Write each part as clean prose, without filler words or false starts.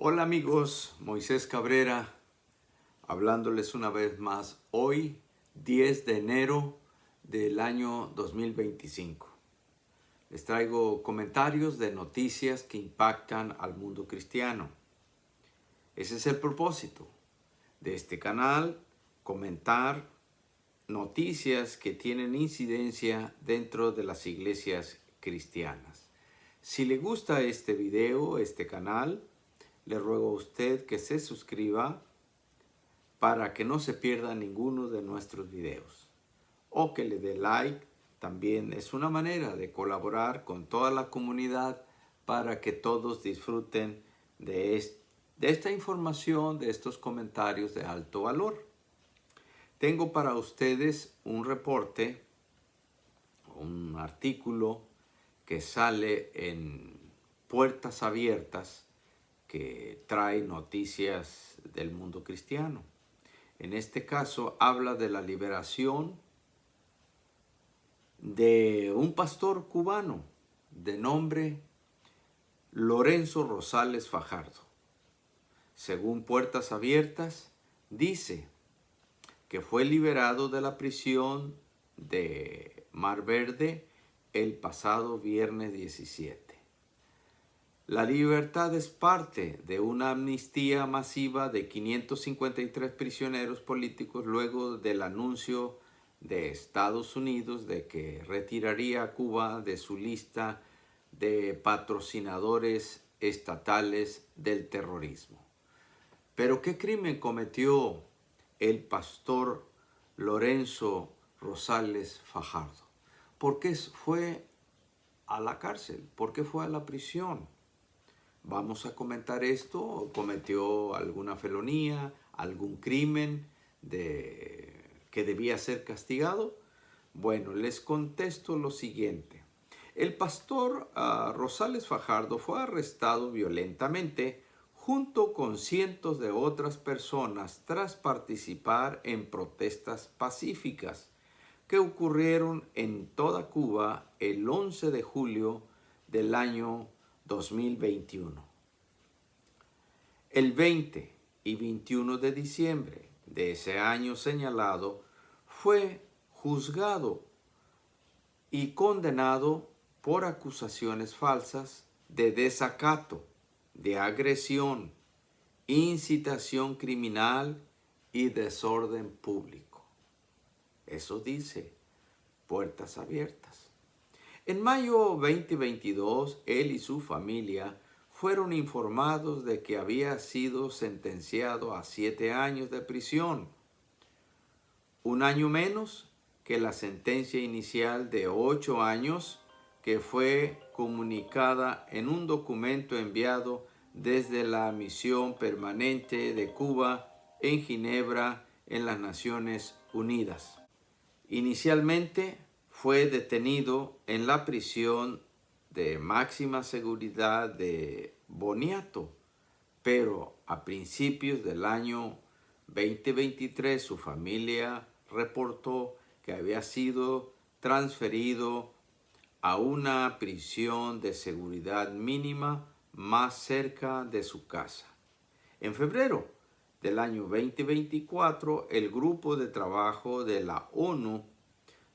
Hola amigos, Moisés Cabrera, hablándoles una vez más hoy, 10 de enero del año 2025. Les traigo comentarios de noticias que impactan al mundo cristiano. Ese es el propósito de este canal, comentar noticias que tienen incidencia dentro de las iglesias cristianas. Si le gusta este video, este canal, le ruego a usted que se suscriba para que no se pierda ninguno de nuestros videos. O que le dé like, también es una manera de colaborar con toda la comunidad para que todos disfruten de esta información, de estos comentarios de alto valor. Tengo para ustedes un reporte, un artículo que sale en Puertas Abiertas, que trae noticias del mundo cristiano. En este caso habla de la liberación de un pastor cubano de nombre Lorenzo Rosales Fajardo. Según Puertas Abiertas, dice que fue liberado de la prisión de Mar Verde el pasado viernes 17. La libertad es parte de una amnistía masiva de 553 prisioneros políticos luego del anuncio de Estados Unidos de que retiraría a Cuba de su lista de patrocinadores estatales del terrorismo. Pero ¿qué crimen cometió el pastor Lorenzo Rosales Fajardo? ¿Por qué fue a la cárcel? ¿Por qué fue a la prisión? Vamos a comentar esto. ¿Cometió alguna felonía, algún crimen que debía ser castigado? Bueno, les contesto lo siguiente. El pastor Rosales Fajardo fue arrestado violentamente junto con cientos de otras personas tras participar en protestas pacíficas que ocurrieron en toda Cuba el 11 de julio del año 2021. El 20 y 21 de diciembre de ese año señalado fue juzgado y condenado por acusaciones falsas de desacato, de agresión, incitación criminal y desorden público. Eso dice Puertas Abiertas. En mayo 2022, él y su familia fueron informados de que había sido sentenciado a 7 años de prisión, un año menos que la sentencia inicial de 8 años que fue comunicada en un documento enviado desde la misión permanente de Cuba en Ginebra, en las Naciones Unidas. Inicialmente fue detenido en la prisión de máxima seguridad de Boniato, pero a principios del año 2023 su familia reportó que había sido transferido a una prisión de seguridad mínima más cerca de su casa. En febrero del año 2024, el grupo de trabajo de la ONU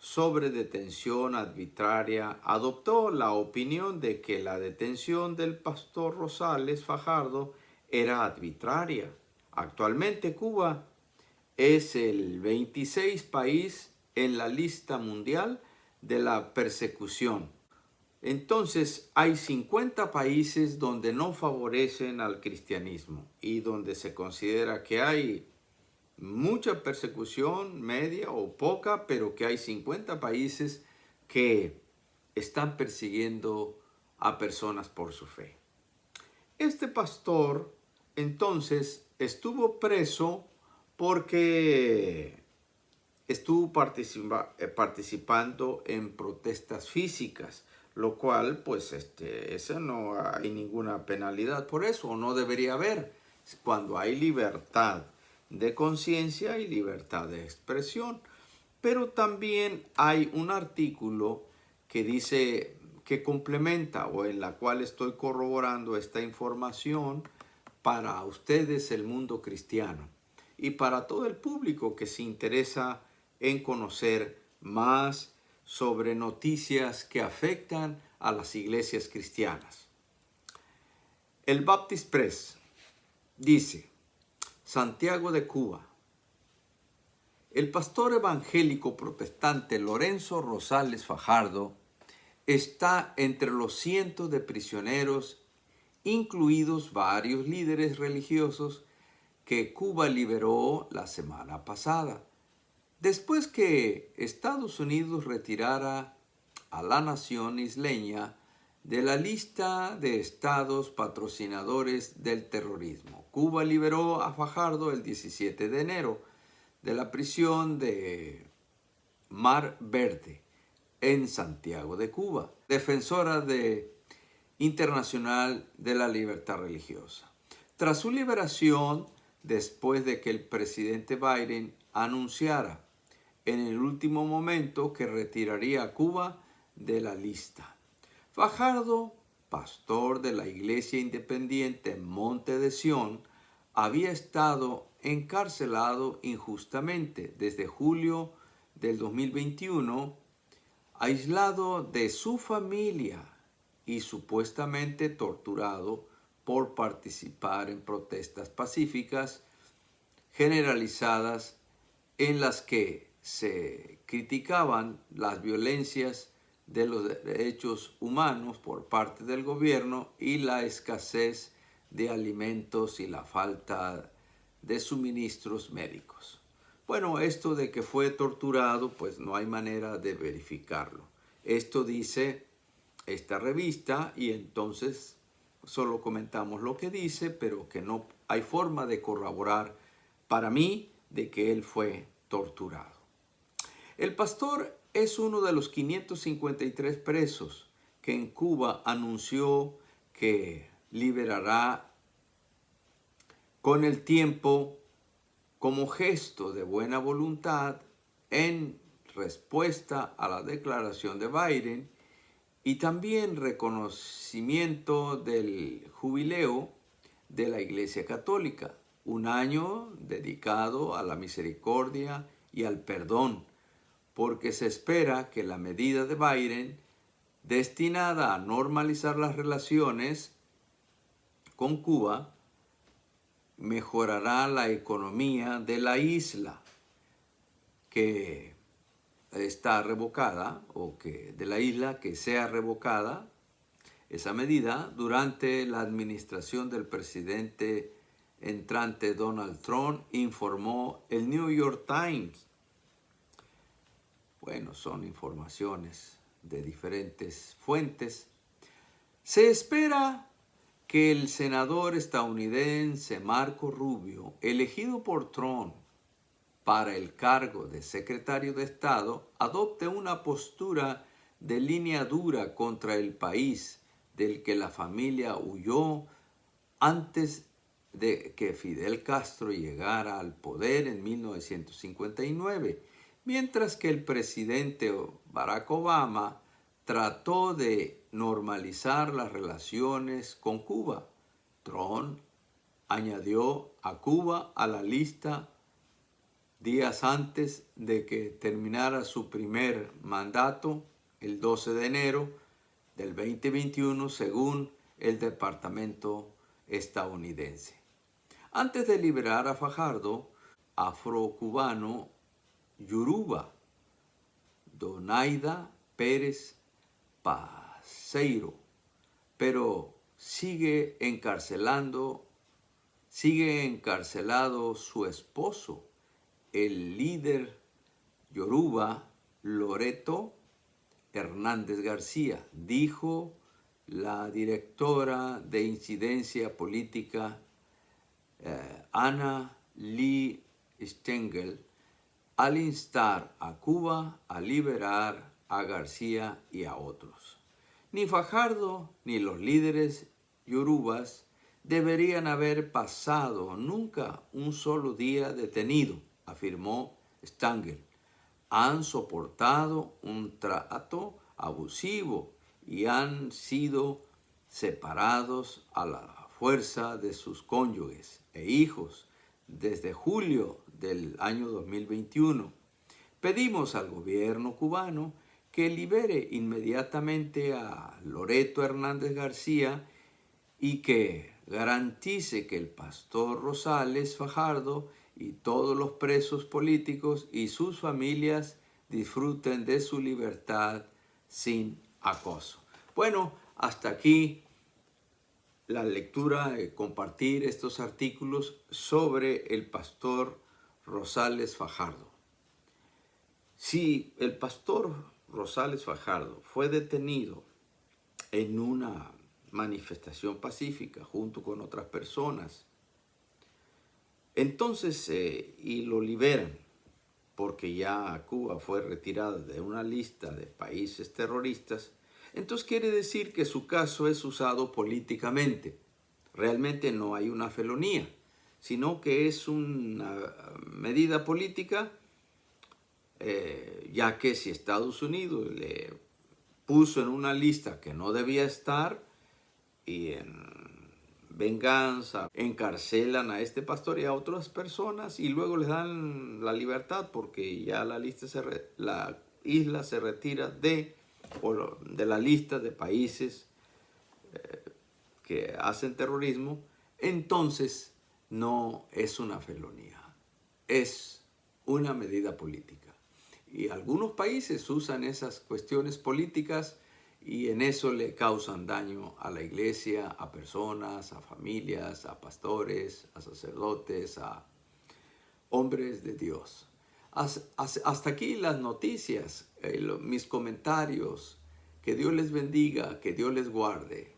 sobre detención arbitraria adoptó la opinión de que la detención del pastor Rosales Fajardo era arbitraria. Actualmente Cuba es el 26 país en la lista mundial de la persecución. Entonces hay 50 países donde no favorecen al cristianismo y donde se considera que hay mucha persecución, media o poca, pero que hay 50 países que están persiguiendo a personas por su fe. Este pastor entonces estuvo preso porque estuvo participando en protestas físicas, lo cual pues eso no hay ninguna penalidad por eso, o no debería haber, cuando hay libertad de conciencia y libertad de expresión. Pero también hay un artículo que dice, que complementa o en la cual estoy corroborando esta información para ustedes el mundo cristiano y para todo el público que se interesa en conocer más sobre noticias que afectan a las iglesias cristianas. El Baptist Press dice: Santiago de Cuba. El pastor evangélico protestante Lorenzo Rosales Fajardo está entre los cientos de prisioneros, incluidos varios líderes religiosos, que Cuba liberó la semana pasada, después que Estados Unidos retirara a la nación isleña de la lista de estados patrocinadores del terrorismo. Cuba liberó a Fajardo el 17 de enero de la prisión de Mar Verde en Santiago de Cuba, defensora internacional de la libertad religiosa. Tras su liberación, después de que el presidente Biden anunciara en el último momento que retiraría a Cuba de la lista. Fajardo, pastor de la Iglesia Independiente en Monte de Sión, había estado encarcelado injustamente desde julio del 2021, aislado de su familia y supuestamente torturado por participar en protestas pacíficas generalizadas en las que se criticaban las violencias de los derechos humanos por parte del gobierno y la escasez de alimentos y la falta de suministros médicos. Bueno, esto de que fue torturado, pues no hay manera de verificarlo. Esto dice esta revista y entonces solo comentamos lo que dice, pero que no hay forma de corroborar para mí de que él fue torturado. El pastor es uno de los 553 presos que en Cuba anunció que liberará con el tiempo como gesto de buena voluntad en respuesta a la declaración de Biden y también reconocimiento del jubileo de la Iglesia Católica, un año dedicado a la misericordia y al perdón, porque se espera que la medida de Biden, destinada a normalizar las relaciones con Cuba, mejorará la economía de la isla que está revocada, o que de la isla que sea revocada esa medida durante la administración del presidente entrante Donald Trump, informó el New York Times. Bueno, son informaciones de diferentes fuentes. Se espera que el senador estadounidense Marco Rubio, elegido por Trump para el cargo de secretario de Estado, adopte una postura de línea dura contra el país del que la familia huyó antes de que Fidel Castro llegara al poder en 1959, mientras que el presidente Barack Obama trató de normalizar las relaciones con Cuba. Trump añadió a Cuba a la lista días antes de que terminara su primer mandato, el 12 de enero del 2021, según el Departamento estadounidense. Antes de liberar a Fajardo, afrocubano Yoruba Donaida Pérez Paseiro, pero sigue encarcelado su esposo, el líder Yoruba Loreto Hernández García, dijo la directora de incidencia política Ana Lee Stengel, al instar a Cuba a liberar a García y a otros. Ni Fajardo ni los líderes yorubas deberían haber pasado nunca un solo día detenido, afirmó Stengel. Han soportado un trato abusivo y han sido separados a la fuerza de sus cónyuges e hijos desde julio del año 2021. Pedimos al gobierno cubano que libere inmediatamente a Loreto Hernández García y que garantice que el pastor Rosales Fajardo y todos los presos políticos y sus familias disfruten de su libertad sin acoso. Bueno, hasta aquí la lectura, compartir estos artículos sobre el pastor Rosales Fajardo. Si el pastor Rosales Fajardo fue detenido en una manifestación pacífica junto con otras personas, entonces, y lo liberan, porque ya Cuba fue retirada de una lista de países terroristas, entonces quiere decir que su caso es usado políticamente. Realmente no hay una felonía, sino que es una medida política, ya que si Estados Unidos le puso en una lista que no debía estar y en venganza encarcelan a este pastor y a otras personas y luego les dan la libertad porque ya la isla se retira de la lista de países que hacen terrorismo, entonces no es una felonía, es una medida política. Y algunos países usan esas cuestiones políticas y en eso le causan daño a la iglesia, a personas, a familias, a pastores, a sacerdotes, a hombres de Dios. Hasta aquí las noticias, mis comentarios. Que Dios les bendiga, que Dios les guarde.